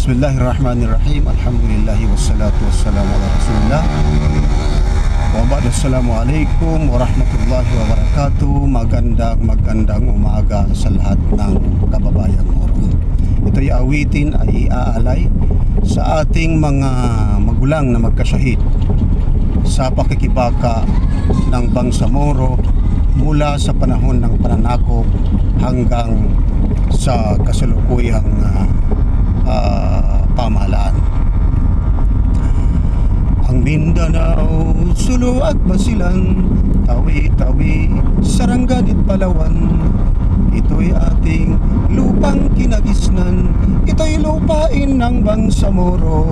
Bismillahirrahmanirrahim. Alhamdulillahi wassalatu wassalamu ala rasulillah. Wa ba'd. Assalamualaikum warahmatullahi wabarakatuh. Magandang umaga sa lahat ng kababayan Moro. Ito'y awitin ay iaalay sa ating mga magulang na magkasyahid sa pakikibaka ng Bangsamoro mula sa panahon ng pananakop hanggang sa kasalukuyang pamahalaan. Ang Mindanao, Sulu at Basilan, Tawi-Tawi, Sarangani at Palawan, ito'y ating lupang kinagisnan, ito'y lupain ng Bangsamoro.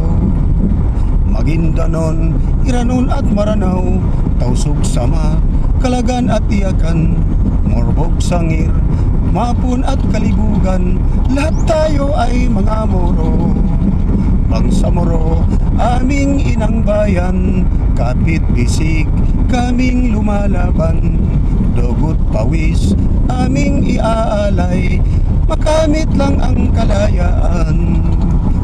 Maguindanon, Iranon at Maranao, Tausug, Sama, Calagan at Iyakan, Morbog, Sangir, Mapun at Kalibugan, lahat tayo ay mga Moro. Bangsamoro, aming inang bayan, kapit bisig, kaming lumalaban. Dugot pawis, aming iaalay, makamit lang ang kalayaan.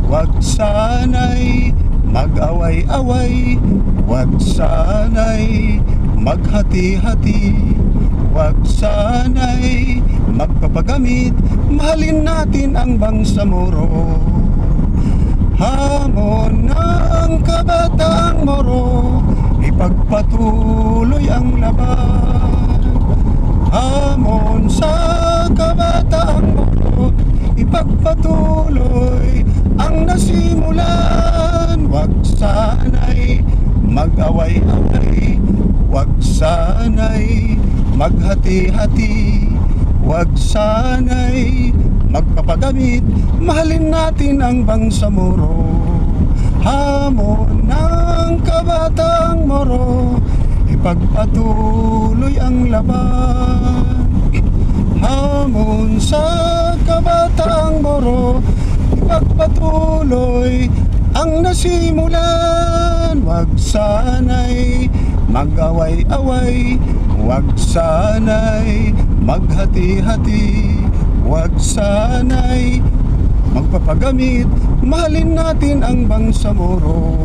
Wag sana'y mag-away-away, wag sana'y maghati-hati, wag sana'y magpapagamit, mahalin natin ang Bangsamoro. Hamon ng kabataang Moro, ipagpatuloy ang laban. Hamon sa kabataang Moro, ipagpatuloy ang nasimulan. Wag sana'y mag-away-away, wag sana'y maghati-hati, wag sana'y magpapagamit, mahalin natin ang Bangsamoro. Hamon ng kabataang Moro, ipagpatuloy ang laban. Hamon sa kabataang Moro, ipagpatuloy ang nasimulan. Wag sana'y mag-away-away, wag sana'y maghati-hati, wag sana'y magpapagamit, mahalin natin ang Bangsamoro.